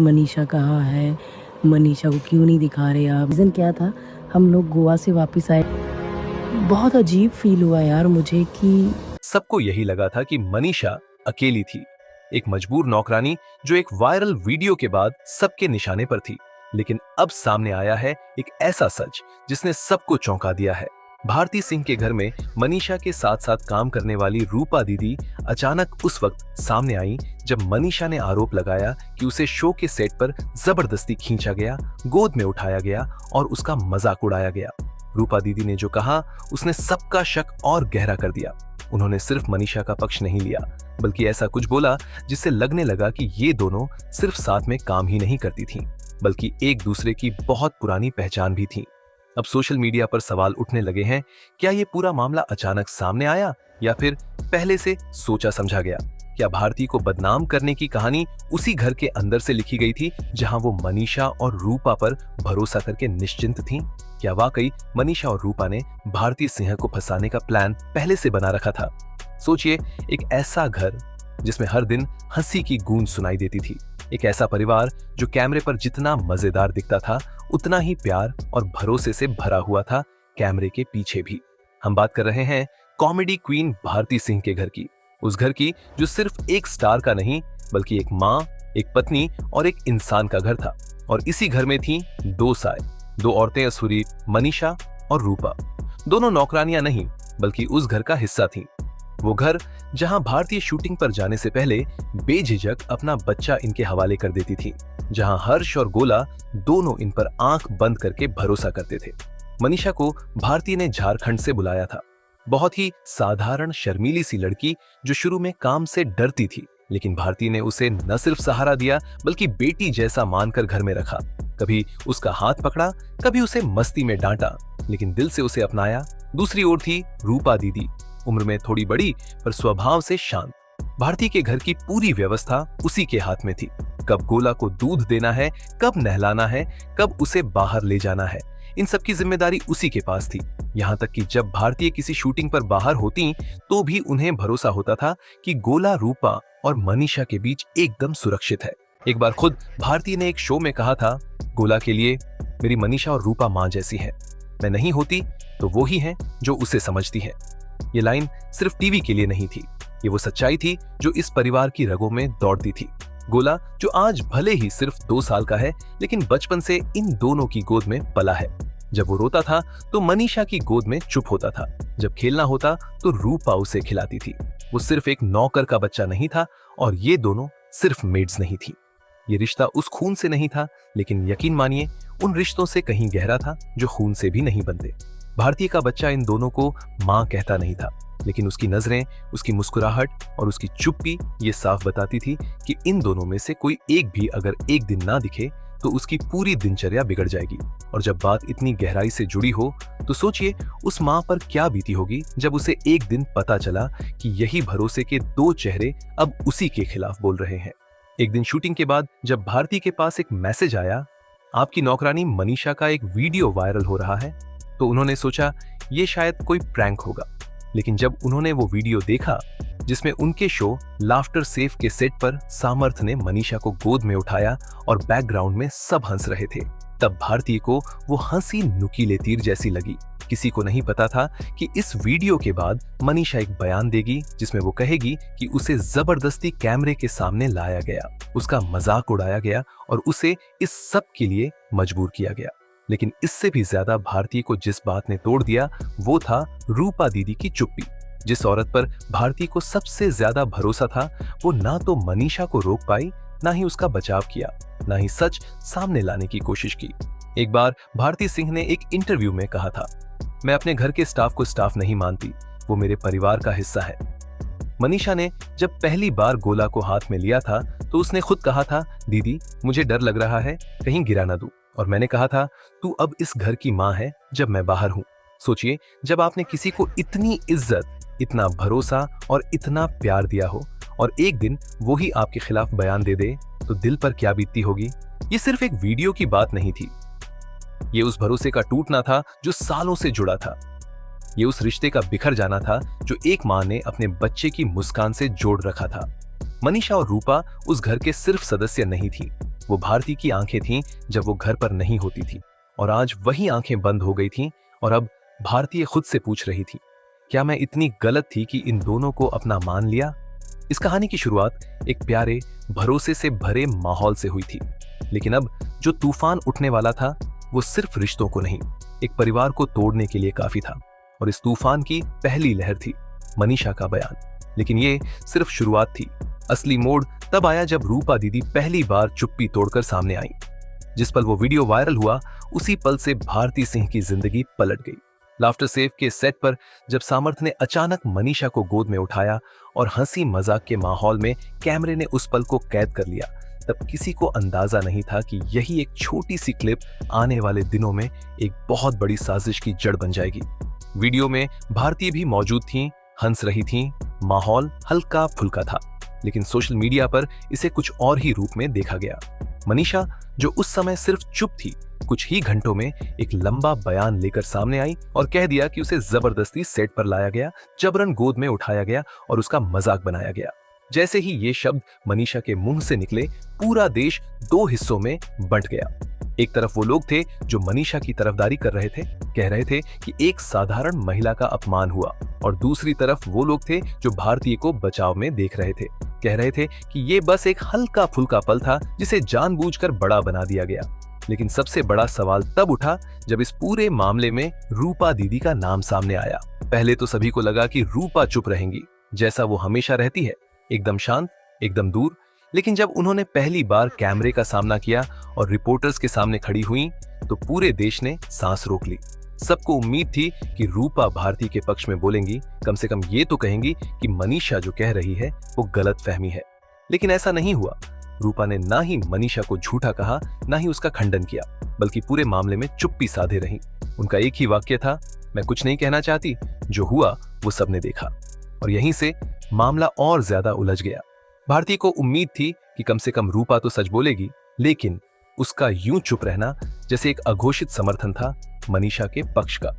मनीषा कहाँ है, मनीषा को क्यों नहीं दिखा रहे आप। रीज़न क्या था, हम लोग गोवा से वापस आए, बहुत अजीब फील हुआ यार मुझे कि सबको यही लगा था कि मनीषा अकेली थी, एक मजबूर नौकरानी जो एक वायरल वीडियो के बाद सबके निशाने पर थी। लेकिन अब सामने आया है एक ऐसा सच जिसने सबको चौंका दिया है। भारती सिंह के घर में मनीषा के साथ साथ काम करने वाली रूपा दीदी अचानक उस वक्त सामने आई जब मनीषा ने आरोप लगाया कि उसे शो के सेट पर जबरदस्ती खींचा गया, गोद में उठाया गया और उसका मजाक उड़ाया गया। रूपा दीदी ने जो कहा उसने सबका शक और गहरा कर दिया। उन्होंने सिर्फ मनीषा का पक्ष नहीं लिया, बल्कि ऐसा कुछ बोला जिससे लगने लगा कि ये दोनों सिर्फ साथ में काम ही नहीं करती थीं, बल्कि एक दूसरे की बहुत पुरानी पहचान भी थी। अब सोशल मीडिया पर सवाल उठने लगे हैं, क्या ये पूरा मामला अचानक सामने आया या फिर पहले से सोचा समझा गया? क्या भारती को बदनाम करने की कहानी उसी घर के अंदर से लिखी गई थी जहां वो मनीषा और रूपा पर भरोसा करके निश्चिंत थीं? क्या वाकई मनीषा और रूपा ने भारती सिंह को फंसाने का प्लान पहले से बना रखा था? सोचिए, एक ऐसा घर जिसमें हर दिन हंसी की गूंज सुनाई देती थी, एक ऐसा परिवार जो कैमरे पर जितना मजेदार दिखता था उतना ही प्यार और भरोसे से भरा हुआ था कैमरे के पीछे भी। हम बात कर रहे हैं कॉमेडी क्वीन भारती सिंह के घर की, उस घर की जो सिर्फ एक स्टार का नहीं बल्कि एक माँ, एक पत्नी और एक इंसान का घर था। और इसी घर में थी दो साय, दो औरतें असुरी, मनीषा और रूपा। दोनों नौकरानियां नहीं बल्कि उस घर का हिस्सा थीं। वो घर जहां भारतीय शूटिंग पर जाने से पहले बेझिझक अपना बच्चा इनके हवाले कर देती थी, जहां हर्ष और गोला दोनों इन पर आंख बंद करके भरोसा करते थे। मनीषा को भारती ने झारखंड से बुलाया था, बहुत ही साधारण शर्मीली सी लड़की जो शुरू में काम से डरती थी, लेकिन भारती ने उसे न सिर्फ सहारा दिया बल्कि बेटी जैसा मानकर घर में रखा। कभी उसका हाथ पकड़ा, कभी उसे मस्ती में डांटा, लेकिन दिल से उसे अपनाया। दूसरी ओर थी रूपा दीदी, उम्र में थोड़ी बड़ी पर स्वभाव से शांत। भारती के घर की पूरी व्यवस्था उसी के हाथ में थी। कब गोला को दूध देना है, कब नहलाना है, कब उसे बाहर ले जाना है, इन सब की जिम्मेदारी उसी के पास थी। यहाँ तक कि जब भारतीय किसी शूटिंग पर बाहर होती तो भी उन्हें भरोसा होता था कि गोला रूपा और मनीषा के बीच एकदम सुरक्षित है। एक बार खुद भारती ने एक शो में कहा था, गोला के लिए मेरी मनीषा और रूपा माँ जैसी है, मैं नहीं होती तो वो ही है जो उसे समझती है। ये लाइन सिर्फ टीवी के लिए नहीं थी, ये वो सच्चाई थी जो इस परिवार की रगों में दौड़ती थी। गोला जो आज भले ही सिर्फ 2 साल का है, लेकिन बचपन से इन दोनों की गोद में पला है। जब वो रोता था तो मनीषा की गोद में चुप होता था, जब खेलना होता तो रूपा उसे खिलाती थी। वो सिर्फ एक नौकर का बच्चा नहीं था और ये दोनों सिर्फ मेड्स नहीं थी। ये रिश्ता उस खून से नहीं था, लेकिन यकीन मानिए उन रिश्तों से कहीं गहरा था जो खून से भी नहीं बनते। भारतीय का बच्चा इन दोनों को माँ कहता नहीं था, लेकिन उसकी नजरें, उसकी मुस्कुराहट और उसकी चुप्पी ये साफ बताती थी कि इन दोनों में से कोई एक भी अगर एक दिन ना दिखे तो उसकी पूरी दिनचर्या बिगड़ जाएगी। और जब बात इतनी गहराई से जुड़ी हो तो सोचिए उस माँ पर क्या बीती होगी जब उसे एक दिन पता चला कि यही भरोसे के 2 चेहरे अब उसी के खिलाफ बोल रहे हैं। एक दिन शूटिंग के बाद जब भारती के पास एक मैसेज आया, आपकी नौकरानी मनीषा का एक वीडियो वायरल हो रहा है, तो उन्होंने सोचा ये शायद कोई प्रैंक होगा। लेकिन जब उन्होंने वो वीडियो देखा जिसमें उनके शो लाफ्टर सेफ के सेट पर सामर्थ ने मनीषा को गोद में उठाया और बैकग्राउंड में सब हंस रहे थे, तब भारती को वो हंसी नुकीले तीर जैसी लगी। किसी को नहीं पता था कि इस वीडियो के बाद मनीषा एक बयान देगी जिसमें वो कहेगी कि उसे जबरदस्ती कैमरे के सामने लाया गया, उसका मजाक उड़ाया गया और उसे इस सब के लिए मजबूर किया गया। लेकिन इससे भी ज्यादा भारती को जिस बात ने तोड़ दिया वो था रूपा दीदी की चुप्पी। जिस औरत पर भारती को सबसे ज्यादा भरोसा था, वो ना तो मनीषा को रोक पाई, ना ही उसका बचाव किया, ना ही सच सामने लाने की कोशिश की। एक बार भारती सिंह ने एक इंटरव्यू में कहा था, मैं अपने घर के स्टाफ को स्टाफ नहीं मानती, वो मेरे परिवार का हिस्सा है। मनीषा ने जब पहली बार गोला को हाथ में लिया था तो उसने खुद कहा था, दीदी मुझे डर लग रहा है कहीं गिरा ना दूं। और मैंने कहा था, तू अब इस घर की माँ है जब मैं बाहर हूँ। सोचिए, जब आपने किसी को इतनी इज्जत, इतना भरोसा और इतना प्यार दिया हो और एक दिन वो ही आपके खिलाफ बयान दे दे तो दिल पर क्या बीतती होगी। ये सिर्फ एक वीडियो की बात नहीं थी, ये उस भरोसे का टूटना था जो सालों से जुड़ा था। ये उस रिश्ते का बिखर जाना था जो एक माँ ने अपने बच्चे की मुस्कान से जोड़ रखा था। मनीषा और रूपा उस घर के सिर्फ सदस्य नहीं थी, वो भारती की आंखें थीं जब वो घर पर नहीं होती थी, और आज वही आंखें बंद हो गई थीं और अब भारती खुद से पूछ रही थी, क्या मैं इतनी गलत थी कि इन दोनों को अपना मान लिया? इस कहानी की शुरुआत एक प्यारे, भरोसे से भरे माहौल से हुई थी, लेकिन अब जो तूफान उठने वाला था वो सिर्फ रिश्तों को नहीं, एक परिवार को तोड़ने के लिए काफी था। और इस तूफान की पहली लहर थी मनीषा का बयान। लेकिन ये सिर्फ शुरुआत थी। असली मोड़ तब आया जब रूपा दीदी पहली बार चुप्पी तोड़कर सामने आई। जिस पल वो वीडियो वायरल हुआ, उसी पल से भारती सिंह की जिंदगी पलट गई। लाफ्टर सेफ के सेट पर जब सामर्थ ने अचानक मनीषा को गोद में उठाया और हंसी मजाक के माहौल में कैमरे ने उस पल को कैद कर लिया, तब किसी को अंदाजा नहीं था कि यही एक छोटी सी क्लिप आने वाले दिनों में एक बहुत बड़ी साजिश की जड़ बन जाएगी। वीडियो में भारती भी मौजूद थीं, हंस रही थीं, माहौल हल्का फुल्का था, लेकिन सोशल मीडिया पर इसे कुछ और ही रूप में देखा गया। मनीषा, जो उस समय सिर्फ चुप थी, कुछ ही घंटों में एक लंबा बयान लेकर सामने आई और कह दिया कि उसे जबरदस्ती सेट पर लाया गया, जबरन गोद में उठाया गया और उसका मजाक बनाया गया। जैसे ही ये शब्द मनीषा के मुंह से निकले, पूरा देश दो हिस्सों में बंट गया। एक तरफ वो लोग थे जो मनीषा की तरफदारी कर रहे थे, कह रहे थे कि एक साधारण महिला का अपमान हुआ, और दूसरी तरफ वो लोग थे जो भारतीय को बचाव में देख रहे थे, कह रहे थे कि ये बस एक हल्का फुल्का पल था जिसे जानबूझकर बड़ा बना दिया गया। लेकिन सबसे बड़ा सवाल तब उठा जब इस पूरे मामले में रूपा दीदी का नाम सामने आया। पहले तो सभी को लगा कि रूपा चुप रहेंगी, जैसा वो हमेशा रहती है, एकदम शांत, एकदम दूर। लेकिन जब उन्होंने पहली बार कैमरे का सामना किया और रिपोर्टर्स के सामने खड़ी हुई, तो पूरे देश ने सांस रोक ली। सबको उम्मीद थी कि रूपा भारती के पक्ष में बोलेंगी, कम से कम ये तो कहेंगी कि मनीषा जो कह रही है वो गलत फहमी है। लेकिन ऐसा नहीं हुआ। रूपा ने ना ही मनीषा को झूठा कहा, ना ही उसका खंडन किया, बल्कि पूरे मामले में चुप्पी साधे रही। उनका एक ही वाक्य था, मैं कुछ नहीं कहना चाहती, जो हुआ वो सबने देखा। और यहीं से मामला और ज्यादा उलझ गया। भारती को उम्मीद थी कि कम से कम रूपा तो सच बोलेगी, लेकिन उसका यूं चुप रहना जैसे एक अघोषित समर्थन था मनीषा के पक्ष का।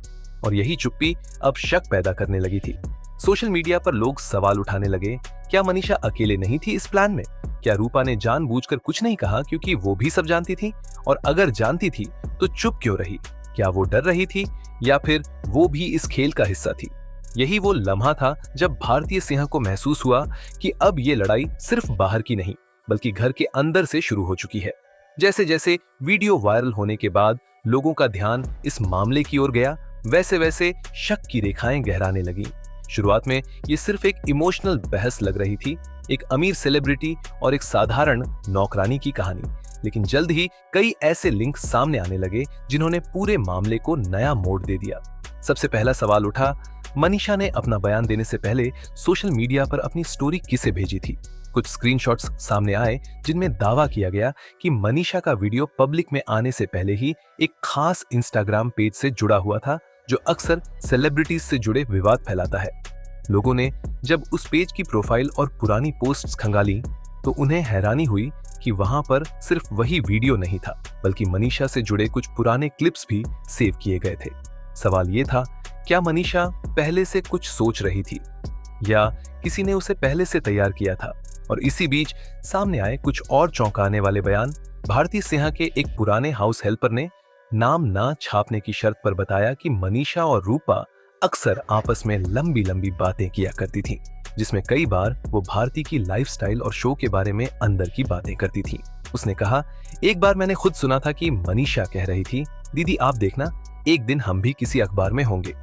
और यही चुप्पी अब शक पैदा करने लगी थी। सोशल मीडिया पर लोग सवाल उठाने लगे, क्या मनीषा अकेले नहीं थी इस प्लान में? क्या रूपा ने जानबूझकर कुछ नहीं कहा क्योंकि वो भी सब जानती थी? और अगर जानती थी तो चुप क्यों रही? क्या वो डर रही थी, या फिर वो भी इस खेल का हिस्सा थी? यही वो लम्हा था जब भारतीय सिंह को महसूस हुआ कि अब ये लड़ाई सिर्फ बाहर की नहीं, बल्कि घर के अंदर से शुरू हो चुकी है। जैसे जैसे वीडियो वायरल होने के बाद लोगों का ध्यान इस मामले की ओर गया, वैसे वैसे शक की रेखाएं गहराने लगी। शुरुआत में ये सिर्फ एक इमोशनल बहस लग रही थी, एक अमीर सेलिब्रिटी और एक साधारण नौकरानी की कहानी। लेकिन जल्द ही कई ऐसे लिंक सामने आने लगे जिन्होंने पूरे मामले को नया मोड़ दे दिया। सबसे पहला सवाल उठा, मनीषा ने अपना बयान देने से पहले सोशल मीडिया पर अपनी स्टोरी किसे भेजी थी? कुछ स्क्रीनशॉट्स सामने आए जिनमें दावा किया गया कि मनीषा का वीडियो पब्लिक में आने से पहले ही एक खास इंस्टाग्राम पेज से जुड़ा हुआ था, जो अक्सर सेलिब्रिटीज से जुड़े विवाद फैलाता है। लोगों ने जब उस पेज की प्रोफाइल और पुरानी पोस्ट्स खंगाली, तो उन्हें हैरानी हुई कि वहां पर सिर्फ वही वीडियो नहीं था, बल्कि मनीषा से जुड़े कुछ पुराने क्लिप्स भी सेव किए गए थे। सवाल ये था, क्या मनीषा पहले से कुछ सोच रही थी, या किसी ने उसे पहले से तैयार किया था? और इसी बीच सामने आए कुछ और चौंकाने वाले बयान। भारती सिंह के एक पुराने हाउस हेल्पर ने नाम ना छापने की शर्त पर बताया कि मनीषा और रूपा अक्सर आपस में लंबी लंबी बातें किया करती थीं, जिसमें कई बार वो भारती की लाइफस्टाइल और शो के बारे में अंदर की बातें करती थीं। उसने कहा, एक बार मैंने खुद सुना था कि मनीषा कह रही थी, दीदी आप देखना, एक दिन हम भी किसी अखबार में होंगे।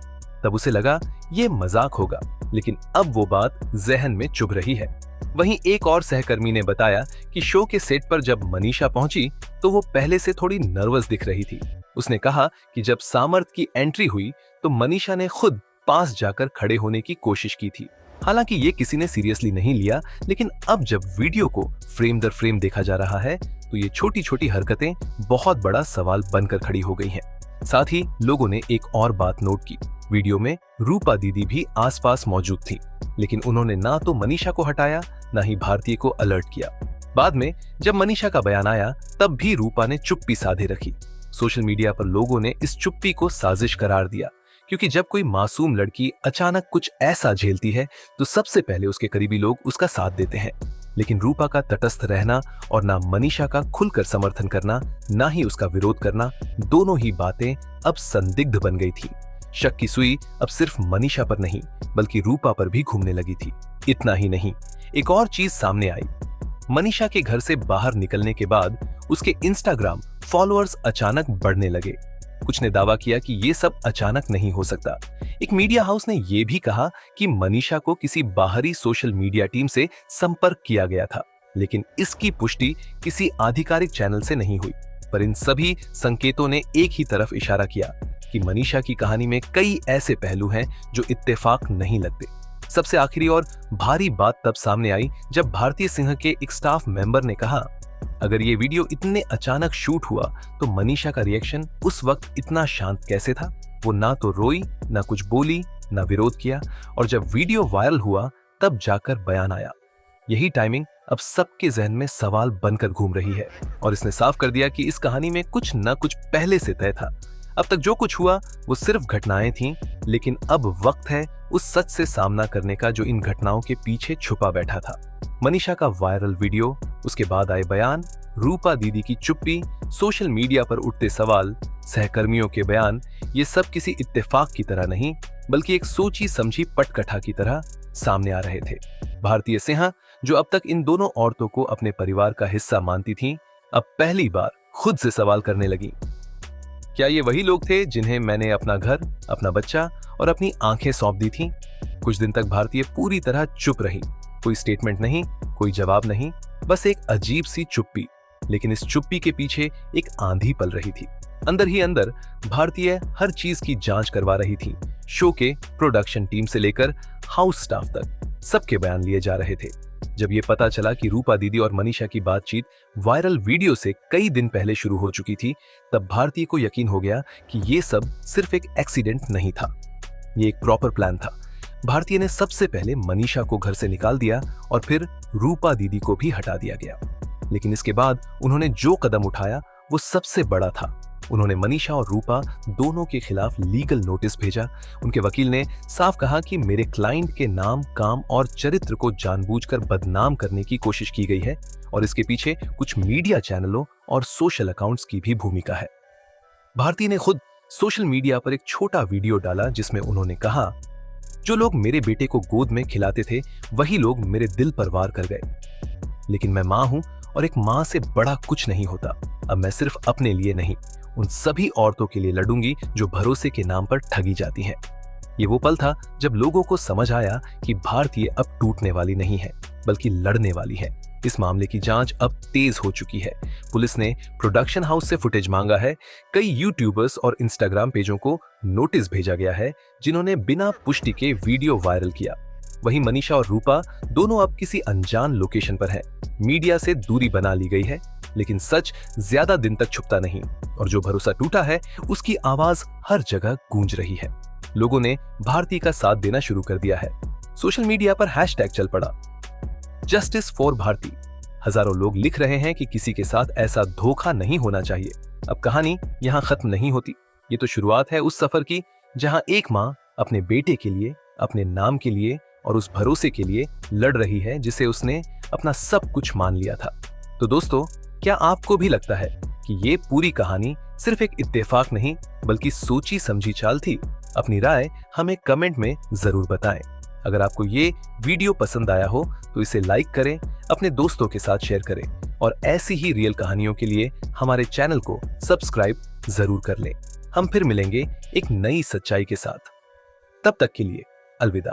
तब उसे लगा ये मजाक होगा, लेकिन अब वो बात जहन में चुभ रही है। वहीं एक और सहकर्मी ने बताया कि शो के सेट पर जब मनीषा पहुंची तो वो पहले से थोड़ी नर्वस दिख रही थी। उसने कहा कि जब सामर्थ की एंट्री हुई तो मनीषा ने खुद पास जाकर खड़े होने की कोशिश की थी। हालांकि ये किसी ने सीरियसली नहीं लिया, लेकिन अब जब वीडियो को फ्रेम दर फ्रेम देखा जा रहा है तो ये छोटी छोटी हरकतें बहुत बड़ा सवाल बनकर खड़ी हो गई हैं। साथ ही लोगों ने एक और बात नोट की, वीडियो में रूपा दीदी भी आसपास मौजूद थी, लेकिन उन्होंने ना तो मनीषा को हटाया, ना ही भारती को अलर्ट किया। बाद में जब मनीषा का बयान आया, तब भी रूपा ने चुप्पी साधे रखी। सोशल मीडिया पर लोगों ने इस चुप्पी को साजिश करार दिया, क्योंकि जब कोई मासूम लड़की अचानक कुछ ऐसा झेलती है तो सबसे पहले उसके करीबी लोग उसका साथ देते हैं। लेकिन रूपा का तटस्थ रहना और ना मनीषा का खुलकर समर्थन करना, ना ही उसका विरोध करना, दोनों ही बातें अब संदिग्ध बन गई थी। शक की सुई अब सिर्फ मनीषा पर नहीं बल्कि रूपा पर भी घूमने लगी थी। इतना ही नहीं, एक और चीज सामने आई। मनीषा के घर से बाहर निकलने के बाद उसके इंस्टाग्राम फॉलोअर्स अचानक बढ़ने लगे। कुछ ने दावा किया कि ये सब अचानक नहीं हो सकता। एक मीडिया हाउस ने यह भी कहा कि मनीषा को किसी बाहरी सोशल मीडिया टीम से संपर्क किया गया था, लेकिन इसकी पुष्टि किसी आधिकारिक चैनल से नहीं हुई। पर इन सभी संकेतों ने एक ही तरफ इशारा किया कि मनीषा की कहानी में कई ऐसे पहलू हैं जो इत्तेफाक नहीं लगते। सबसे आखिरी और भारी बात तब सामने आई जब भारतीय सिंह के एक स्टाफ मेंबर ने कहा, अगर ये वीडियो इतने अचानक शूट हुआ तो मनीषा का रिएक्शन उस वक्त इतना शांत कैसे था? वो ना तो रोई, ना कुछ बोली, ना विरोध किया, और जब वीडियो वायरल हुआ तब जाकर बयान आया। यही टाइमिंग अब सबके जहन में सवाल बनकर घूम रही है और इसने साफ कर दिया कि इस कहानी में कुछ न कुछ पहले से तय था। अब तक जो कुछ हुआ वो सिर्फ घटनाएं थीं, लेकिन अब वक्त है उस सच से सामना करने का जो इन घटनाओं के पीछे छुपा बैठा था। मनीषा का वायरल वीडियो, उसके बाद आए बयान, रूपा दीदी की चुप्पी, सोशल मीडिया पर उठते सवाल, सहकर्मियों के बयान, ये सब किसी इत्तेफाक की तरह नहीं बल्कि एक सोची समझी पटकथा की तरह सामने आ रहे थे। भारतीय सिंह, जो अब तक इन दोनों औरतों को अपने परिवार का हिस्सा मानती थीं, अब पहली बार खुद से सवाल करने लगी, क्या ये वही लोग थे जिन्हें मैंने अपना घर, अपना बच्चा और अपनी आंखें सौंप दी थीं? कुछ दिन तक भारतीय पूरी तरह चुप रही। कोई स्टेटमेंट नहीं, कोई जवाब नहीं, बस एक अजीब सी चुप्पी। लेकिन इस चुप्पी के पीछे एक आंधी पल रही थी। अंदर ही अंदर भारतीय हर चीज की जांच करवा रही थी। शो के प्रोडक्शन टीम से लेकर हाउस स्टाफ तक सबके बयान लिए जा रहे थे। जब ये पता चला कि रूपा दीदी और मनीषा की बातचीत वायरल वीडियो से कई दिन पहले शुरू हो चुकी थी, तब भारतीय को यकीन हो गया कि ये सब सिर्फ एक एक्सीडेंट नहीं था, ये एक प्रॉपर प्लान था। भारतीय ने सबसे पहले मनीषा को घर से निकाल दिया और फिर रूपा दीदी को भी हटा दिया गया। लेकिन इसके बाद उन्होंने जो कदम उठाया वो सबसे बड़ा था। उन्होंने मनीषा और रूपा दोनों के खिलाफ लीगल नोटिस भेजा। उनके वकील ने साफ कहा कि मेरे क्लाइंट के नाम, काम और चरित्र को जानबूझकर बदनाम करने की कोशिश की गई है और इसके पीछे कुछ मीडिया चैनलों और सोशल अकाउंट्स की भी भूमिका है। भारती ने खुद सोशल मीडिया पर एक छोटा वीडियो डाला जिसमें उन्होंने कहा, जो लोग मेरे बेटे को गोद में खिलाते थे वही लोग मेरे दिल पर वार कर गए, लेकिन मैं मां हूं और एक मां से बड़ा कुछ नहीं होता। अब मैं सिर्फ अपने लिए नहीं, उन सभी औरतों के लिए लड़ूंगी जो भरोसे के नाम पर ठगी जाती हैं। ये वो पल था जब लोगों को समझ आया कि भारतीय अब टूटने वाली नहीं है बल्कि लड़ने वाली है। इस मामले की जांच अब तेज हो चुकी है। पुलिस ने प्रोडक्शन हाउस से फुटेज मांगा है। कई यूट्यूबर्स और इंस्टाग्राम पेजों को नोटिस भेजा गया है जिन्होंने बिना पुष्टि के वीडियो वायरल किया। वहीं मनीषा और रूपा दोनों अब किसी अनजान लोकेशन पर हैं। मीडिया से दूरी बना ली गई है, लेकिन सच ज्यादा दिन तक छुपता नहीं और जो भरोसा टूटा है उसकी आवाज हर जगह गूंज रही है। लोगों ने भारती का साथ देना शुरू कर दिया है। सोशल मीडिया पर हैशटैग चल पड़ा, जस्टिस फॉर भारती। हजारों लोग लिख रहे हैं कि किसी के साथ ऐसा धोखा नहीं होना चाहिए। अब कहानी यहाँ खत्म नहीं होती, ये तो शुरुआत है उस सफर की जहां एक माँ अपने बेटे के लिए, अपने नाम के लिए और उस भरोसे के लिए लड़ रही है जिसे उसने अपना सब कुछ मान लिया था। तो दोस्तों, क्या आपको भी लगता है कि ये पूरी कहानी सिर्फ एक इत्तेफाक नहीं बल्कि सोची समझी चाल थी? अपनी राय हमें कमेंट में जरूर बताएं। अगर आपको ये वीडियो पसंद आया हो तो इसे लाइक करें, अपने दोस्तों के साथ शेयर करें और ऐसी ही रियल कहानियों के लिए हमारे चैनल को सब्सक्राइब जरूर कर लें। हम फिर मिलेंगे एक नई सच्चाई के साथ। तब तक के लिए अलविदा।